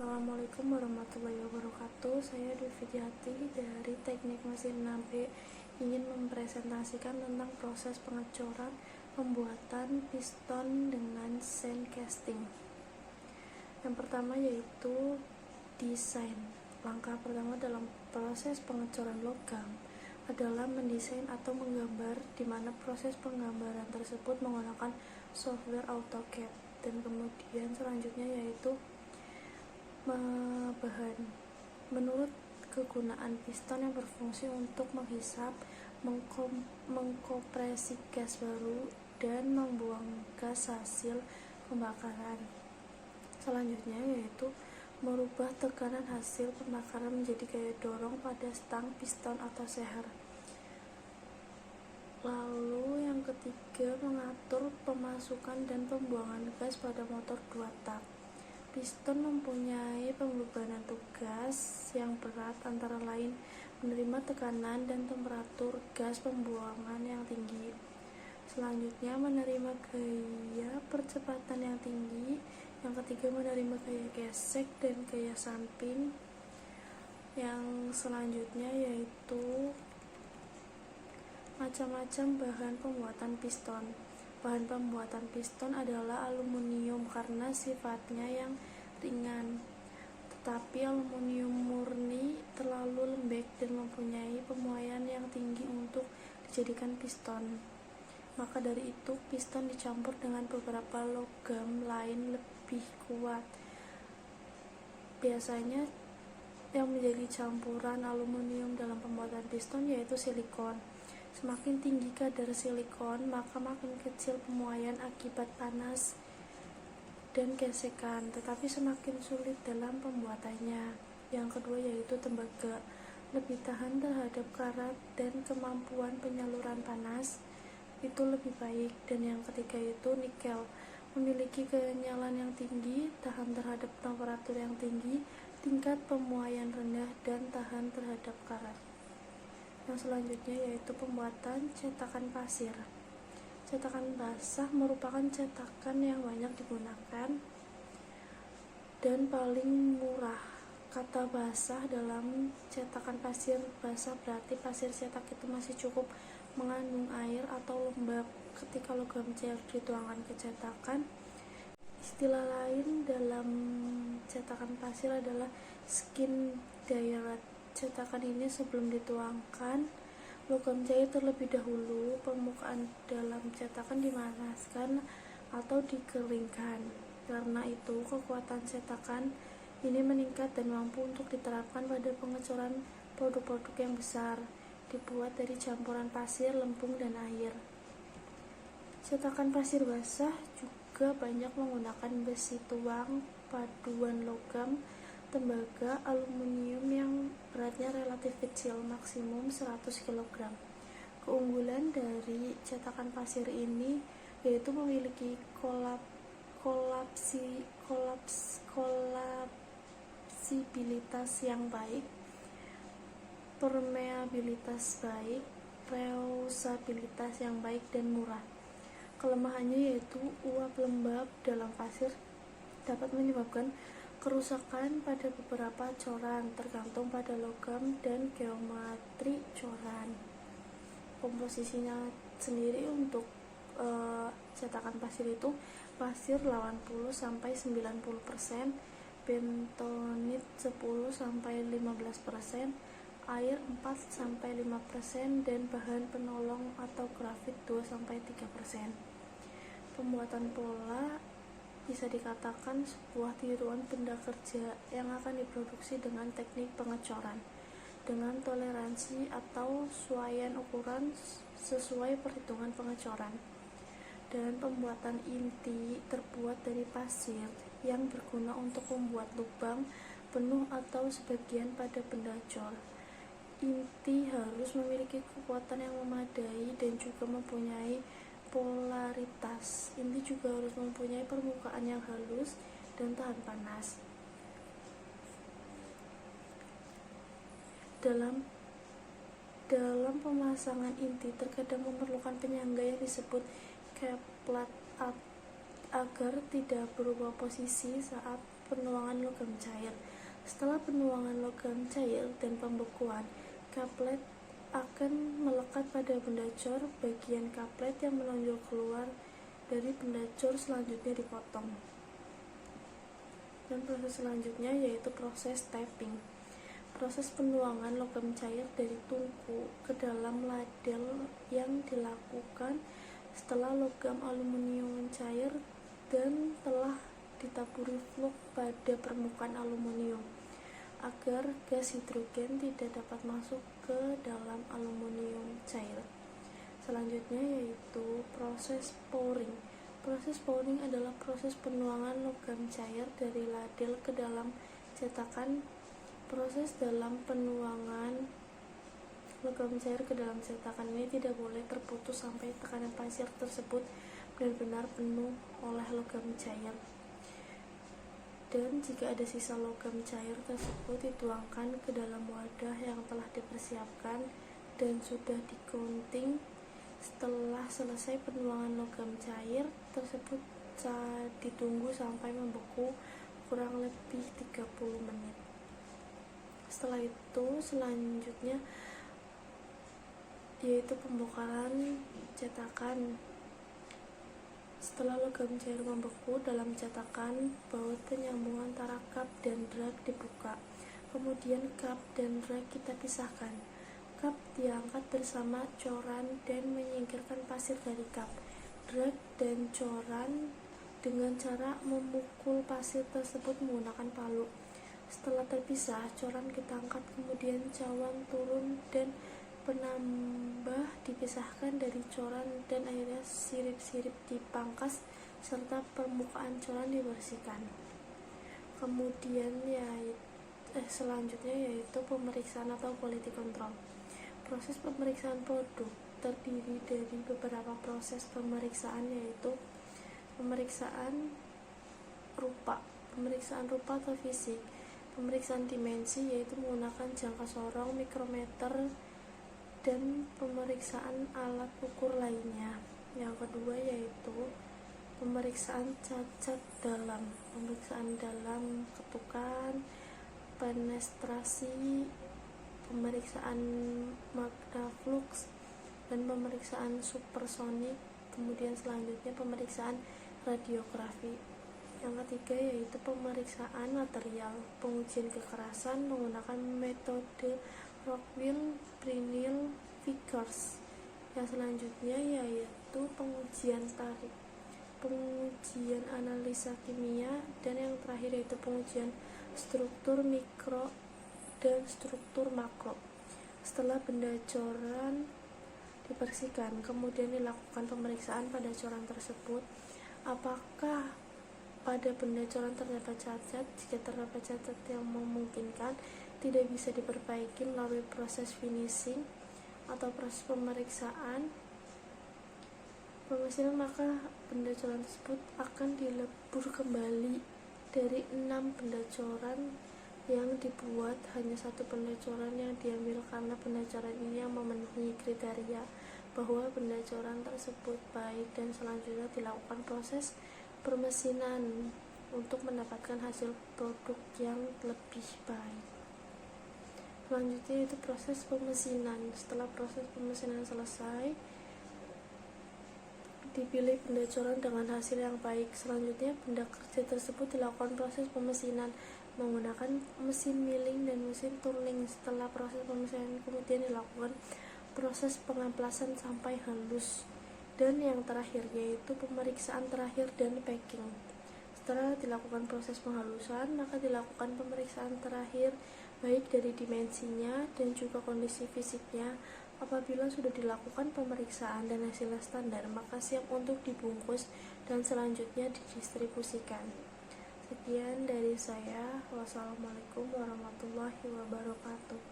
Assalamualaikum warahmatullahi wabarakatuh. Saya Dwi Fidyati dari Teknik Mesin 6E ingin mempresentasikan tentang proses pengecoran pembuatan piston dengan sand casting. Yang pertama yaitu desain. Langkah pertama dalam proses pengecoran logam adalah mendesain atau menggambar, di mana proses penggambaran tersebut menggunakan software AutoCAD, dan kemudian selanjutnya yaitu bahan. Menurut kegunaan piston yang berfungsi untuk menghisap, mengkompresi gas baru, dan membuang gas hasil pembakaran. Selanjutnya yaitu merubah tekanan hasil pembakaran menjadi gaya dorong pada stang piston atau seher. Lalu yang ketiga, mengatur pemasukan dan pembuangan gas pada motor 2 tak. Piston mempunyai pembebanan tugas yang berat, antara lain menerima tekanan dan temperatur gas pembuangan yang tinggi. Selanjutnya menerima gaya percepatan yang tinggi. Yang ketiga menerima gaya gesek dan gaya samping. Yang selanjutnya yaitu macam-macam bahan pembuatan piston. Bahan pembuatan piston adalah aluminium karena sifatnya yang ringan, tetapi aluminium murni terlalu lembek dan mempunyai pemuaian yang tinggi untuk dijadikan piston. Maka dari itu, piston dicampur dengan beberapa logam lain lebih kuat. Biasanya yang menjadi campuran aluminium dalam pembuatan piston yaitu silikon. Semakin tinggi kadar silikon, maka makin kecil pemuaian akibat panas dan gesekan, tetapi semakin sulit dalam pembuatannya. Yang kedua yaitu tembaga, lebih tahan terhadap karat dan kemampuan penyaluran panas itu lebih baik. Dan yang ketiga itu nikel, memiliki kenyalan yang tinggi, tahan terhadap temperatur yang tinggi, tingkat pemuaian rendah, dan tahan terhadap karat. Yang selanjutnya yaitu pembuatan cetakan pasir. Cetakan basah merupakan cetakan yang banyak digunakan dan paling murah. Kata basah dalam cetakan pasir basah berarti pasir cetak itu masih cukup mengandung air atau lembab ketika logam cair dituangkan ke cetakan. Istilah lain dalam cetakan pasir adalah skin diode. Cetakan ini sebelum dituangkan logam cair terlebih dahulu, permukaan dalam cetakan dimanaskan atau dikeringkan. Karena itu, kekuatan cetakan ini meningkat dan mampu untuk diterapkan pada pengecoran produk-produk yang besar, dibuat dari campuran pasir, lempung, dan air. Cetakan pasir basah juga banyak menggunakan besi tuang, paduan logam, tembaga, aluminium yang beratnya relatif kecil, maksimum 100 kg. Keunggulan dari cetakan pasir ini yaitu memiliki kolapsibilitas yang baik, permeabilitas baik, reusabilitas yang baik, dan murah. Kelemahannya yaitu uap lembab dalam pasir dapat menyebabkan kerusakan pada beberapa coran, tergantung pada logam dan geometri coran. Komposisinya sendiri untuk cetakan pasir itu pasir 80-90%, bentonit 10-15%, air 4-5%, dan bahan penolong atau grafit 2-3%. Pembuatan pola bisa dikatakan sebuah tiruan benda kerja yang akan diproduksi dengan teknik pengecoran dengan toleransi atau suaian ukuran sesuai perhitungan pengecoran. Dan pembuatan inti terbuat dari pasir yang berguna untuk membuat lubang penuh atau sebagian pada benda cor. Inti harus memiliki kekuatan yang memadai dan juga mempunyai polaritas. Inti juga harus mempunyai permukaan yang halus dan tahan panas. Dalam pemasangan inti terkadang memerlukan penyangga yang disebut keplat agar tidak berubah posisi saat penuangan logam cair. Setelah penuangan logam cair dan pembekuan, kaplet akan melekat pada benda cor. Bagian kaplet yang menonjol keluar dari benda cor selanjutnya dipotong. Dan proses selanjutnya yaitu proses tapping. Proses penuangan logam cair dari tungku ke dalam ladel yang dilakukan setelah logam aluminium cair dan telah ditaburi fluk pada permukaan aluminium agar gas hidrogen tidak dapat masuk ke dalam aluminium cair. Selanjutnya yaitu proses pouring. Proses pouring adalah proses penuangan logam cair dari ladel ke dalam cetakan. Proses dalam penuangan logam cair ke dalam cetakan ini tidak boleh terputus sampai tekanan pasir tersebut benar-benar penuh oleh logam cair. Dan jika ada sisa logam cair tersebut dituangkan ke dalam wadah yang telah dipersiapkan dan sudah digunting. Setelah selesai penuangan logam cair tersebut ditunggu sampai membeku kurang lebih 30 menit. Setelah itu selanjutnya yaitu pembongkaran cetakan. Setelah logam cair membeku dalam cetakan, baut penyambung antara kap dan drag dibuka. Kemudian kap dan drag kita pisahkan. Kap diangkat bersama coran dan menyingkirkan pasir dari kap. Drag dan coran dengan cara memukul pasir tersebut menggunakan palu. Setelah terpisah, coran kita angkat, kemudian cawan turun dan penambah dipisahkan dari coran dan akhirnya sirip-sirip dipangkas serta permukaan coran dibersihkan. Kemudian selanjutnya yaitu pemeriksaan atau quality control. Proses pemeriksaan produk terdiri dari beberapa proses pemeriksaan, yaitu pemeriksaan rupa atau fisik, pemeriksaan dimensi yaitu menggunakan jangka sorong, mikrometer, dan pemeriksaan alat ukur lainnya. Yang kedua yaitu pemeriksaan cacat dalam, pemeriksaan dalam ketukan, penetrasi, pemeriksaan magnaflux, dan pemeriksaan supersonik. Kemudian selanjutnya pemeriksaan radiografi. Yang ketiga yaitu pemeriksaan material, pengujian kekerasan menggunakan metode Rockwell, Brinell, Vickers. Yang selanjutnya yaitu pengujian tarik, pengujian analisa kimia, dan yang terakhir yaitu pengujian struktur mikro dan struktur makro. Setelah benda coran dibersihkan, kemudian dilakukan pemeriksaan pada coran tersebut. Apakah pada benda coran terdapat cacat? Jika terdapat cacat yang memungkinkan tidak bisa diperbaiki melalui proses finishing atau proses pemeriksaan, maka benda coran tersebut akan dilebur kembali. Dari 6 benda coran yang dibuat, hanya 1 benda coran yang diambil karena benda coran ini yang memenuhi kriteria bahwa benda coran tersebut baik, dan selanjutnya dilakukan proses permesinan untuk mendapatkan hasil produk yang lebih baik. Selanjutnya itu proses pemesinan. Setelah proses pemesinan selesai, dipilih benda coran dengan hasil yang baik. Selanjutnya benda kerja tersebut dilakukan proses pemesinan menggunakan mesin milling dan mesin turning. Setelah proses pemesinan kemudian dilakukan proses pengamplasan sampai halus. Dan yang terakhir yaitu pemeriksaan terakhir dan packing. Setelah dilakukan proses penghalusan, maka dilakukan pemeriksaan terakhir baik dari dimensinya dan juga kondisi fisiknya. Apabila sudah dilakukan pemeriksaan dan hasilnya standar, maka siap untuk dibungkus dan selanjutnya didistribusikan. Sekian dari saya. Wassalamualaikum warahmatullahi wabarakatuh.